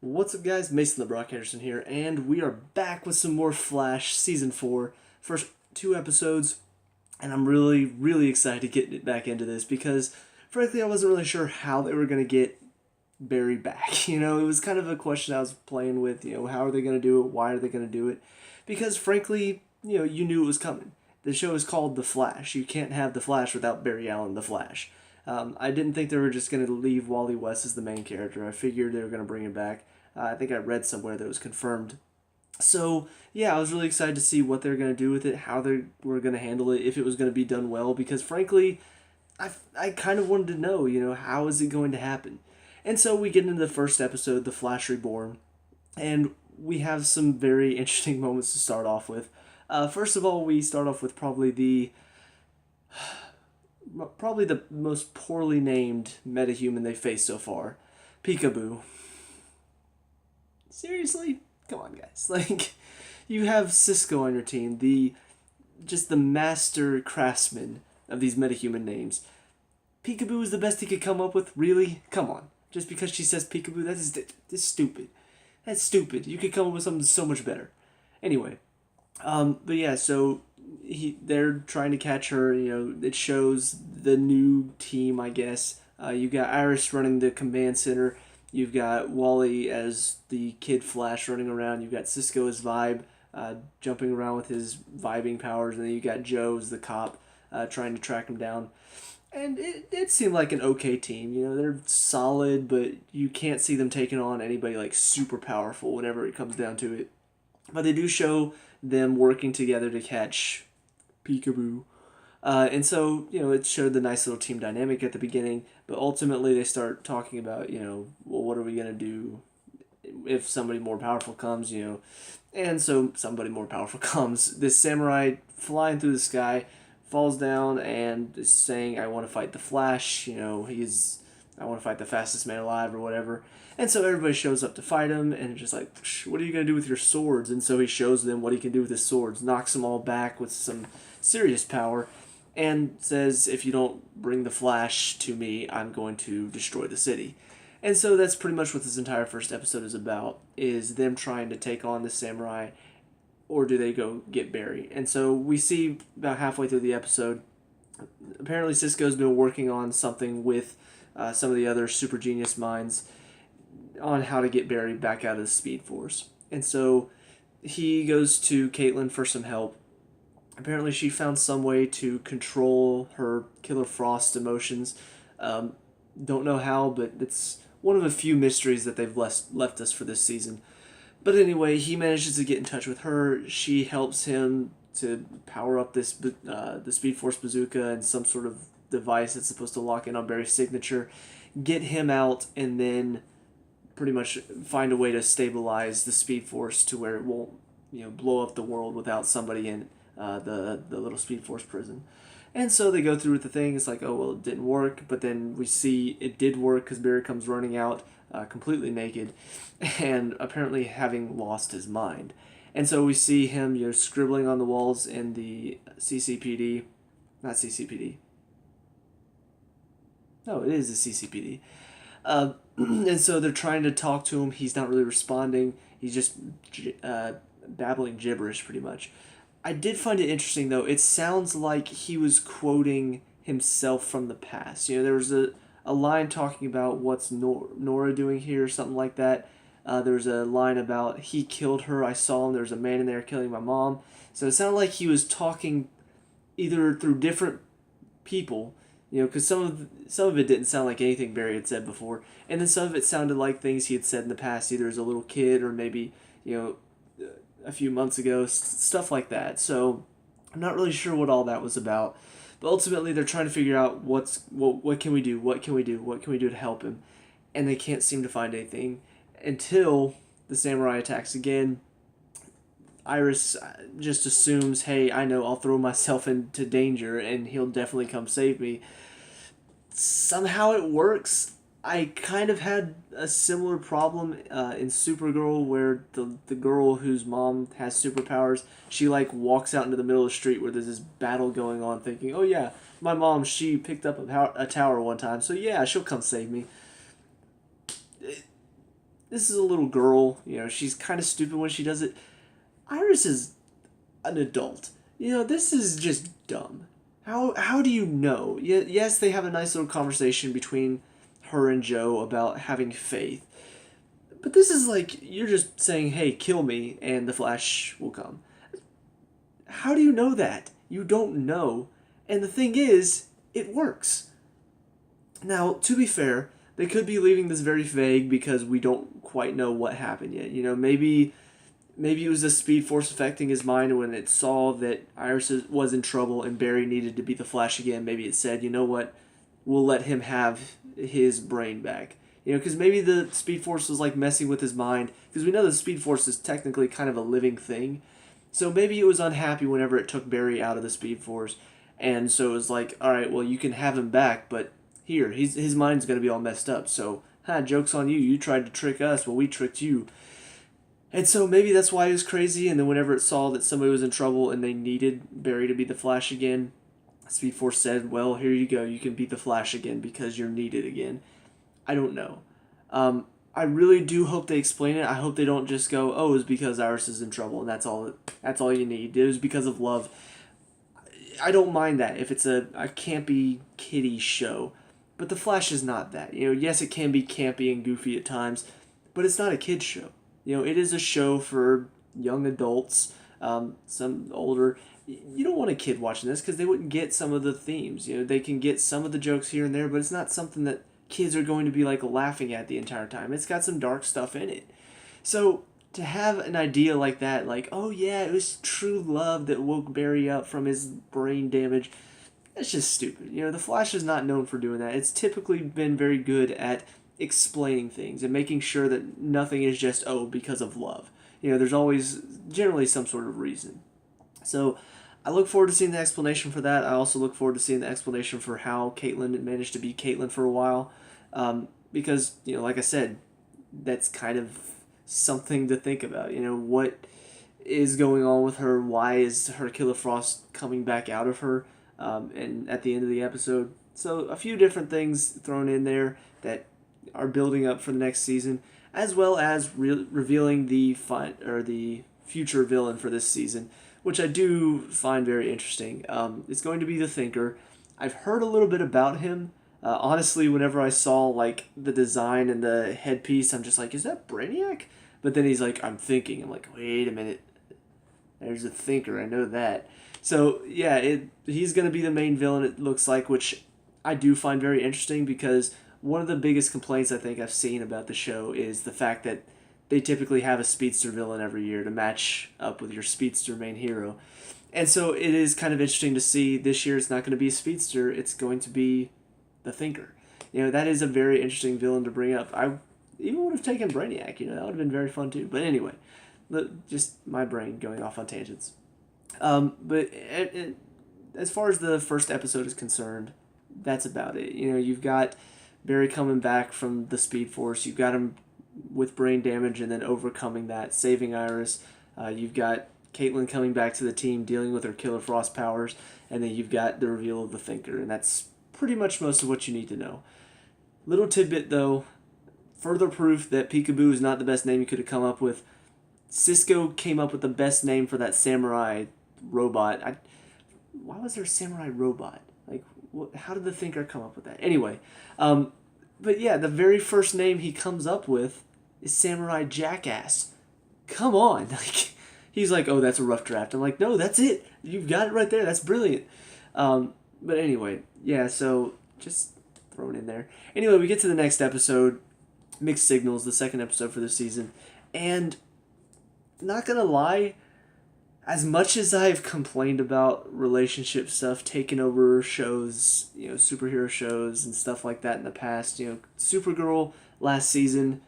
What's up, guys? Mason the Brock Henderson here, and we are back with some more Flash Season 4. First two episodes, and I'm really excited to get back into this because, frankly, I wasn't really sure how they were going to get Barry back. It was kind of a question I was playing with. How are they going to do it? Why are they going to do it? Because, frankly, you knew it was coming. The show is called The Flash. You can't have The Flash without Barry Allen, The Flash. I didn't think they were just going to leave Wally West as the main character. I figured they were going to bring him back. I think I read somewhere that it was confirmed. So, yeah, I was really excited to see what they're going to do with it, how they were going to handle it, if it was going to be done well, because frankly, I kind of wanted to know, how is it going to happen? And so we get into the first episode, The Flash Reborn, and we have some very interesting moments to start off with. First of all, we start off with probably the most poorly named metahuman they faced so far, Peekaboo. Seriously? Come on, guys. You have Cisco on your team, the master craftsman of these metahuman names. Peekaboo is the best he could come up with? Really? Come on. Just because she says peekaboo, that's stupid. That's stupid. You could come up with something so much better. Anyway, but yeah, so they're trying to catch her. It shows the new team, I guess. You got Iris running the command center. You've got Wally as the Kid Flash running around. You've got Cisco as Vibe, jumping around with his vibing powers. And then you got Joe as the cop, trying to track him down. And it seemed like an okay team. They're solid, but you can't see them taking on anybody like super powerful whenever it comes down to it. But they do show them working together to catch Peekaboo. And so, it showed the nice little team dynamic at the beginning, but ultimately they start talking about, well, what are we going to do if somebody more powerful comes, And so somebody more powerful comes. This samurai flying through the sky falls down and is saying, I want to fight the Flash, I want to fight the fastest man alive or whatever. And so everybody shows up to fight him, and it's just like, what are you going to do with your swords? And so he shows them what he can do with his swords, knocks them all back with some serious power, and says, if you don't bring the Flash to me, I'm going to destroy the city. And so that's pretty much what this entire first episode is about, is them trying to take on the samurai, or do they go get Barry? And so we see about halfway through the episode, apparently Cisco's been working on something with some of the other super genius minds on how to get Barry back out of the Speed Force. And so he goes to Caitlin for some help. Apparently she found some way to control her Killer Frost emotions. Don't know how, but it's one of a few mysteries that they've left us for this season. But anyway, he manages to get in touch with her. She helps him to power up the Speed Force bazooka and some sort of device that's supposed to lock in on Barry's signature, get him out, and then pretty much find a way to stabilize the Speed Force to where it won't, blow up the world without somebody in the little Speed Force prison. And so they go through with the thing. It's like, oh, well, it didn't work. But then we see it did work because Barry comes running out completely naked and apparently having lost his mind. And so we see him, scribbling on the walls in the CCPD. Not CCPD. No, it is the CCPD. And so they're trying to talk to him. He's not really responding. He's just babbling gibberish, pretty much. I did find it interesting, though. It sounds like he was quoting himself from the past. There was a line talking about what's Nora doing here, or something like that. There's a line about he killed her, I saw him, there's a man in there killing my mom. So it sounded like he was talking either through different people, because some of it didn't sound like anything Barry had said before, and then some of it sounded like things he had said in the past, either as a little kid or maybe, a few months ago, stuff like that. So I'm not really sure what all that was about. But ultimately, they're trying to figure out what can we do, what can we do, what can we do to help him, and they can't seem to find anything until the samurai attacks again. Iris just assumes, hey, I know, I'll throw myself into danger and he'll definitely come save me. Somehow it works. I kind of had a similar problem in Supergirl, where the girl whose mom has superpowers, she walks out into the middle of the street where there's this battle going on, thinking, oh yeah, my mom, she picked up a tower one time, so yeah, she'll come save me. this is a little girl, she's kind of stupid when she does it. Iris is an adult. This is just dumb. How do you know? Yes, they have a nice little conversation between her and Joe about having faith. But this is like, you're just saying, hey, kill me, and the Flash will come. How do you know that? You don't know. And the thing is, it works. Now, to be fair, they could be leaving this very vague because we don't quite know what happened yet. Maybe it was the Speed Force affecting his mind when it saw that Iris was in trouble and Barry needed to be the Flash again. Maybe it said, you know what, we'll let him have his brain back. Because maybe the Speed Force was like messing with his mind. Because we know the Speed Force is technically kind of a living thing. So maybe it was unhappy whenever it took Barry out of the Speed Force. And so it was like, all right, well, you can have him back, but here, his mind's going to be all messed up. So, joke's on you. You tried to trick us. Well, we tricked you. And so maybe that's why it was crazy. And then whenever it saw that somebody was in trouble and they needed Barry to be the Flash again, Speed Force said, well, here you go. You can be the Flash again because you're needed again. I don't know. I really do hope they explain it. I hope they don't just go, oh, it was because Iris is in trouble and that's all you need. It was because of love. I don't mind that if it's a campy kiddie show. But The Flash is not that. Yes, it can be campy and goofy at times, but it's not a kid's show. It is a show for young adults, some older. You don't want a kid watching this because they wouldn't get some of the themes. They can get some of the jokes here and there, but it's not something that kids are going to be like laughing at the entire time. It's got some dark stuff in it. So to have an idea like that, like, oh yeah, it was true love that woke Barry up from his brain damage, that's just stupid. The Flash is not known for doing that. It's typically been very good at explaining things and making sure that nothing is just, oh, because of love. There's always generally some sort of reason. So I look forward to seeing the explanation for that. I also look forward to seeing the explanation for how Caitlin managed to be Caitlin for a while. Because, like I said, that's kind of something to think about. What is going on with her? Why is her Killer Frost coming back out of her? And at the end of the episode. So a few different things thrown in there that are building up for the next season, as well as revealing the future villain for this season, which I do find very interesting. It's going to be the Thinker. I've heard a little bit about him. Honestly, whenever I saw like the design and the headpiece, I'm just like, is that Brainiac? But then he's like, I'm thinking. I'm like, wait a minute. There's a Thinker. I know that. So yeah, he's going to be the main villain, it looks like, which I do find very interesting because one of the biggest complaints I think I've seen about the show is the fact that they typically have a speedster villain every year to match up with your speedster main hero. And so it is kind of interesting to see this year it's not going to be a speedster, it's going to be the Thinker. That is a very interesting villain to bring up. I even would have taken Brainiac, that would have been very fun too. But anyway, just my brain going off on tangents. But as far as the first episode is concerned, that's about it. You've got Barry coming back from the Speed Force. You've got him with brain damage and then overcoming that, saving Iris. You've got Caitlin coming back to the team, dealing with her Killer Frost powers. And then you've got the reveal of the Thinker. And that's pretty much most of what you need to know. Little tidbit, though. Further proof that Peekaboo is not the best name you could have come up with. Cisco came up with the best name for that samurai robot. Why was there a samurai robot? Like, how did the Thinker come up with that? Anyway, but yeah, the very first name he comes up with is Samurai Jackass. Come on, like he's like, oh, that's a rough draft. I'm like, no, that's it. You've got it right there. That's brilliant. But anyway, yeah. So just throw it in there. Anyway, we get to the next episode, Mixed Signals, the second episode for this season, and not gonna lie, as much as I've complained about relationship stuff taking over shows, superhero shows and stuff like that in the past, Supergirl last season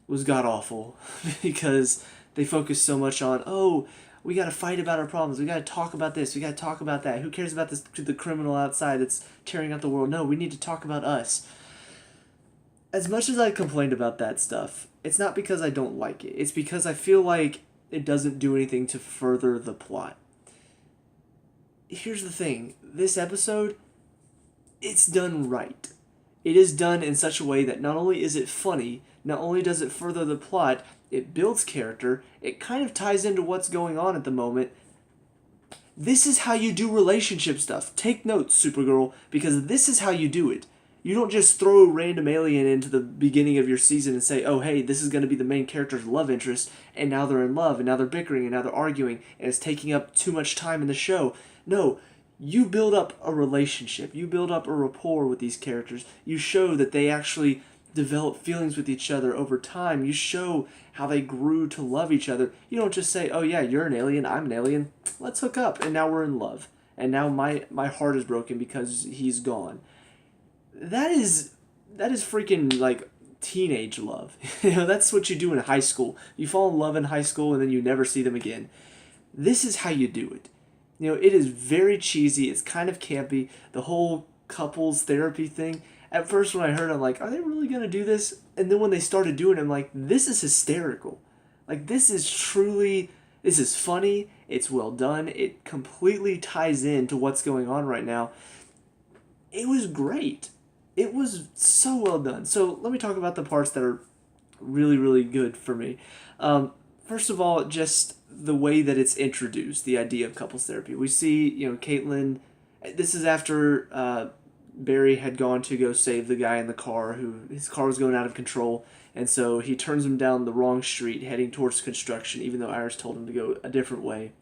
was god-awful because they focused so much on, oh, we got to fight about our problems, we got to talk about this, we got to talk about that, who cares about the criminal outside that's tearing out the world? No, we need to talk about us. As much as I complained about that stuff, it's not because I don't like it, it's because I feel like it doesn't do anything to further the plot. Here's the thing. This episode, it's done right. It is done in such a way that not only is it funny, Not only does it further the plot, it builds character, it kind of ties into what's going on at the moment. This is how you do relationship stuff. Take notes, Supergirl, because this is how you do it. You don't just throw a random alien into the beginning of your season and say, oh, hey, this is going to be the main character's love interest, and now they're in love, and now they're bickering, and now they're arguing, and it's taking up too much time in the show. No, you build up a relationship. You build up a rapport with these characters. You show that they actually develop feelings with each other over time. You show how they grew to love each other. You don't just say, oh yeah, you're an alien, I'm an alien, let's hook up, and now we're in love. And now my heart is broken because he's gone. That is freaking like teenage love. That's what you do in high school. You fall in love in high school and then you never see them again. This is how you do it. It is very cheesy. It's kind of campy. The whole couples therapy thing. At first when I heard it, I'm like, are they really going to do this? And then when they started doing it, I'm like, this is hysterical. Like, this is funny. It's well done. It completely ties into what's going on right now. It was great. It was so well done. So let me talk about the parts that are really, really good for me. First of all, just the way that it's introduced, the idea of couples therapy. We see, Caitlin, this is after Barry had gone to go save the guy in the car his car was going out of control, and so he turns him down the wrong street heading towards construction, even though Iris told him to go a different way.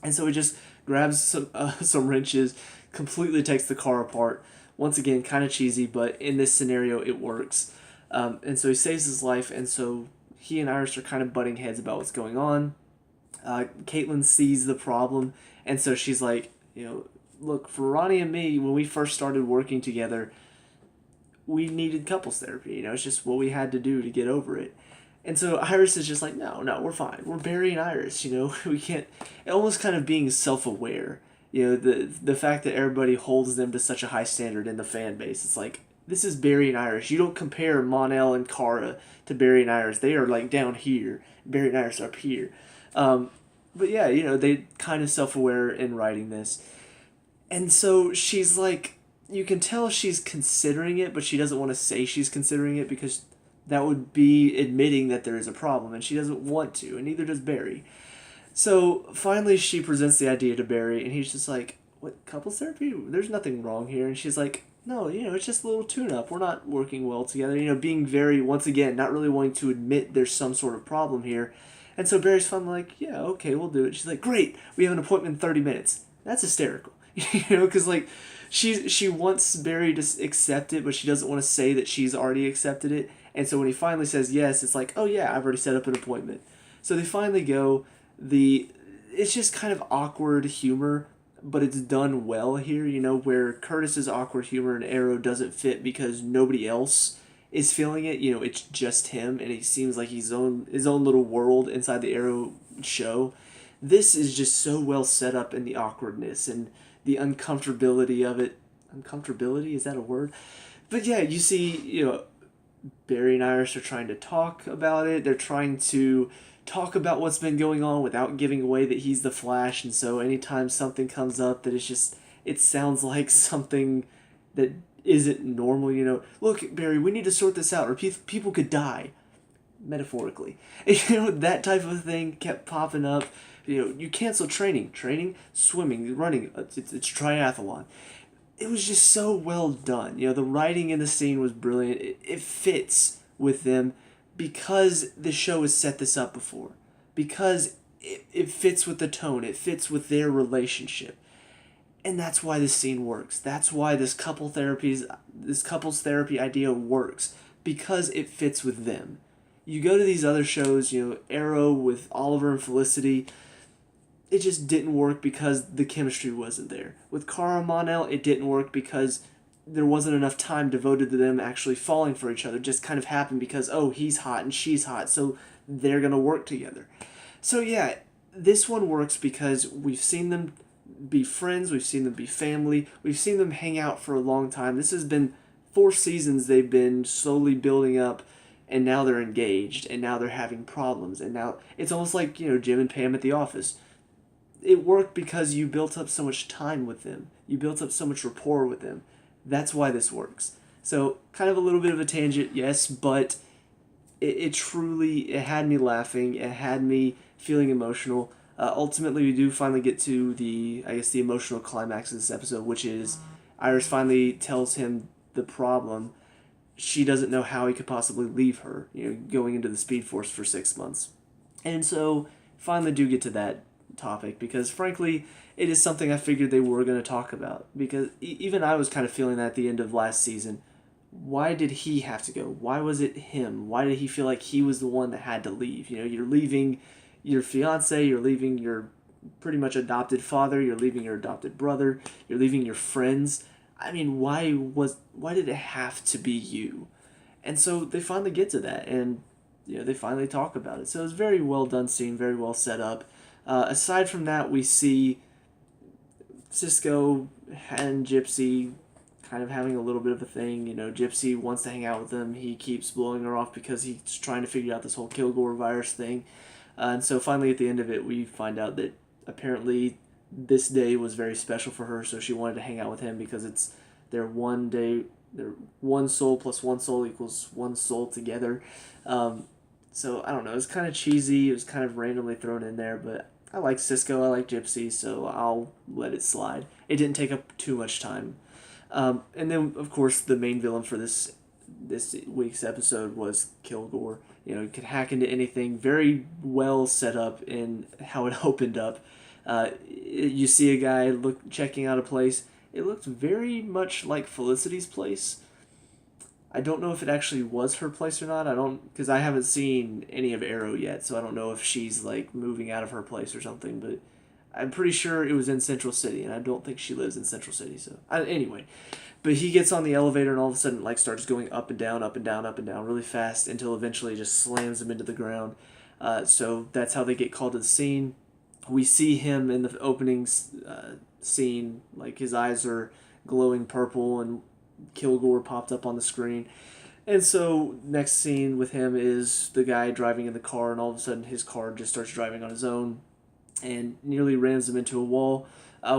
And so he just grabs some wrenches, completely takes the car apart. Once again, kind of cheesy, but in this scenario, it works. And so he saves his life, and so he and Iris are kind of butting heads about what's going on. Caitlin sees the problem, and so she's like, look, for Ronnie and me, when we first started working together, we needed couples therapy. It's just what we had to do to get over it. And so Iris is just like, no, we're fine. We're Barry and Iris, we can't, almost kind of being self-aware. The fact that everybody holds them to such a high standard in the fan base. It's like, this is Barry and Iris. You don't compare Mon-El and Kara to Barry and Iris. They are like down here. Barry and Iris are up here. But yeah, they kind of self-aware in writing this. And so she's like, you can tell she's considering it, but she doesn't want to say she's considering it because that would be admitting that there is a problem, and she doesn't want to, and neither does Barry. So finally she presents the idea to Barry, and he's just like, what, couples therapy? There's nothing wrong here. And she's like, no, it's just a little tune-up. We're not working well together. Being very, once again, not really wanting to admit there's some sort of problem here. And so Barry's finally like, yeah, okay, we'll do it. She's like, great, we have an appointment in 30 minutes. That's hysterical. Because like she wants Barry to accept it, but she doesn't want to say that she's already accepted it. And so when he finally says yes, it's like, oh yeah, I've already set up an appointment. So they finally go. It's just kind of awkward humor, but it's done well here, where Curtis's awkward humor in Arrow doesn't fit because nobody else is feeling it. It's just him, and he seems like his own little world inside the Arrow show. This is just so well set up in the awkwardness and the uncomfortability of it. Uncomfortability, is that a word? But yeah, you see, Barry and Iris are trying to talk about it. They're trying to talk about what's been going on without giving away that he's the Flash, and so anytime something comes up that is just, it sounds like something that isn't normal, look, Barry, we need to sort this out or people could die, metaphorically. That type of thing kept popping up. You cancel training, swimming, running, it's triathlon. It was just so well done. The writing in the scene was brilliant. It fits with them because the show has set this up before. Because it fits with the tone. It fits with their relationship. And that's why this scene works. That's why this couples therapy idea works. Because it fits with them. You go to these other shows, Arrow with Oliver and Felicity, it just didn't work because the chemistry wasn't there. With Kara and Mon-El, it didn't work because there wasn't enough time devoted to them actually falling for each other. It just kind of happened because, oh, he's hot and she's hot, so they're going to work together. So yeah, this one works because we've seen them be friends, we've seen them be family, we've seen them hang out for a long time. This has been 4 seasons they've been slowly building up, and now they're engaged, and now they're having problems, and now it's almost like, Jim and Pam at the office. It worked because you built up so much time with them. You built up so much rapport with them. That's why this works. So, kind of a little bit of a tangent, yes, but it truly, it had me laughing. It had me feeling emotional. Ultimately, we do finally get to I guess, the emotional climax of this episode, which is Iris finally tells him the problem. She doesn't know how he could possibly leave her, going into the Speed Force for 6 months. And so, finally do get to that topic, because frankly, it is something I figured they were going to talk about. Because even I was kind of feeling that at the end of last season. Why did he have to go? Why was it him? Why did he feel like he was the one that had to leave? You're leaving your fiance, you're leaving your pretty much adopted father, you're leaving your adopted brother, you're leaving your friends. I mean, why did it have to be you? And so they finally get to that, and they finally talk about it. So it's very well done scene, very well set up. Aside from that, we see Cisco and Gypsy kind of having a little bit of a thing. Gypsy wants to hang out with him. He keeps blowing her off because he's trying to figure out this whole Kilgore virus thing. And so finally, at the end of it, we find out that apparently this day was very special for her, so she wanted to hang out with him because it's their one day, their one soul plus one soul equals one soul together. So I don't know, it was kind of cheesy, it was kind of randomly thrown in there, but I like Cisco, I like Gypsy, so I'll let it slide. It didn't take up too much time. And then, of course, the main villain for this week's episode was Kilgore. You could hack into anything. Very well set up in how it opened up. You see a guy checking out a place. It looked very much like Felicity's place. I don't know if it actually was her place or not. Because I haven't seen any of Arrow yet, so I don't know if she's like moving out of her place or something. But I'm pretty sure it was in Central City, and I don't think she lives in Central City. So anyway, but he gets on the elevator and all of a sudden starts going up and down, up and down, up and down really fast until eventually just slams him into the ground. So that's how they get called to the scene. We see him in the opening scene, like his eyes are glowing purple, and Kilgore popped up on the screen. And so next scene with him is the guy driving in the car, and all of a sudden his car just starts driving on his own and nearly rams him into a wall.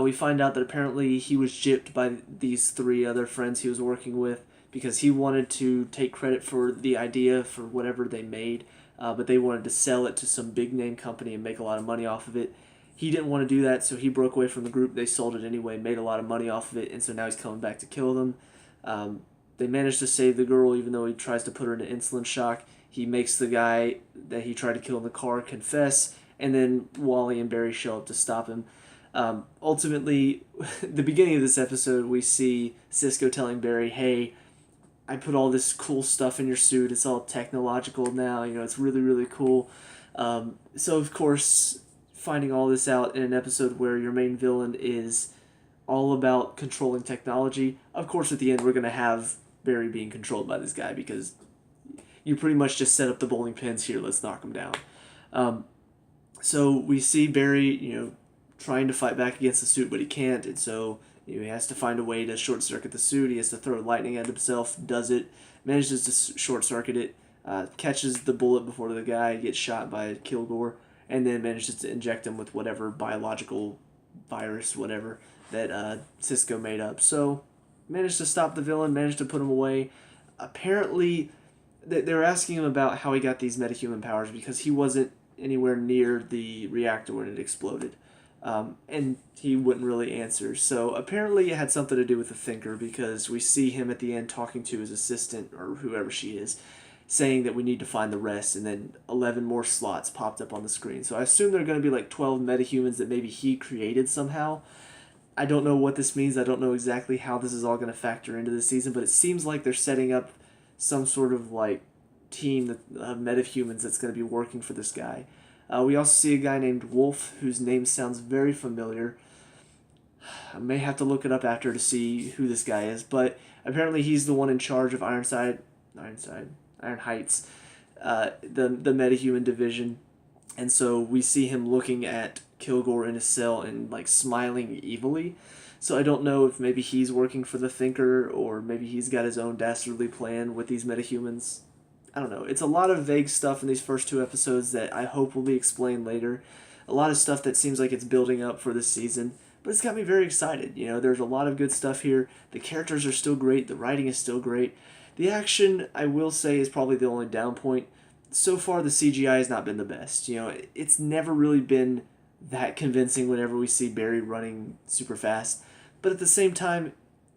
We find out that apparently he was gypped by these 3 other friends he was working with because he wanted to take credit for the idea for whatever they made, but they wanted to sell it to some big name company and make a lot of money off of it. He didn't want to do that, so he broke away from the group. They sold it anyway, made a lot of money off of it, and so now he's coming back to kill them. They managed to save the girl, even though he tries to put her into insulin shock. He makes the guy that he tried to kill in the car confess, and then Wally and Barry show up to stop him. Ultimately, the beginning of this episode, we see Cisco telling Barry, hey, I put all this cool stuff in your suit. It's all technological now. It's really, really cool. So, of course, finding all this out in an episode where your main villain is all about controlling technology, of course, at the end, we're going to have Barry being controlled by this guy because you pretty much just set up the bowling pins here. Let's knock him down. So we see Barry, trying to fight back against the suit, but he can't, and so he has to find a way to short circuit the suit. He has to throw lightning at himself, does it, manages to short circuit it, catches the bullet before the guy gets shot by Kilgore, and then manages to inject him with whatever biological virus, whatever, that Cisco made up. So, managed to stop the villain, managed to put him away. Apparently, they were asking him about how he got these metahuman powers because he wasn't anywhere near the reactor when it exploded. And he wouldn't really answer. So apparently it had something to do with the Thinker because we see him at the end talking to his assistant, or whoever she is, saying that we need to find the rest, and then 11 more slots popped up on the screen. So I assume there are going to be like 12 metahumans that maybe he created somehow. I don't know what this means. I don't know exactly how this is all going to factor into the season, but it seems like they're setting up some sort of like team of metahumans that's going to be working for this guy. We also see a guy named Wolf, whose name sounds very familiar. I may have to look it up after to see who this guy is, but apparently he's the one in charge of Iron Heights, the metahuman division. And so we see him looking at Kilgore in his cell and like smiling evilly. So I don't know if maybe he's working for the Thinker, or maybe he's got his own dastardly plan with these metahumans. I don't know. It's a lot of vague stuff in these first 2 episodes that I hope will be explained later. A lot of stuff that seems like it's building up for this season. But it's got me very excited. There's a lot of good stuff here. The characters are still great. The writing is still great. The action, I will say, is probably the only down point. so far the CGI has not been the best. It's never really been that convincing whenever we see Barry running super fast. But at the same time,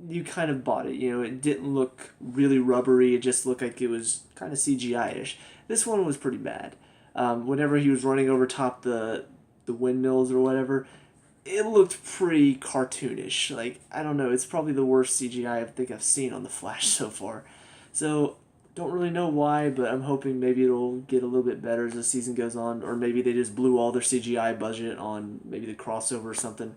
you kind of bought it. It didn't look really rubbery. It just looked like it was kind of CGI-ish. This one was pretty bad. Whenever he was running over top the windmills or whatever, it looked pretty cartoonish. Like, I don't know, it's probably the worst CGI I think I've seen on The Flash so far. So, don't really know why, but I'm hoping maybe it'll get a little bit better as the season goes on, or maybe they just blew all their CGI budget on maybe the crossover or something.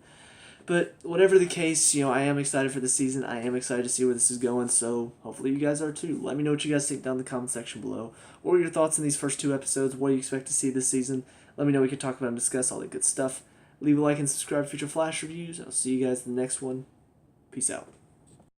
But whatever the case, I am excited for the season. I am excited to see where this is going, so hopefully you guys are too. Let me know what you guys think down in the comment section below. What are your thoughts on these first 2 episodes? What do you expect to see this season? Let me know. We can talk about and discuss all that good stuff. Leave a like and subscribe for future Flash reviews. I'll see you guys in the next one. Peace out.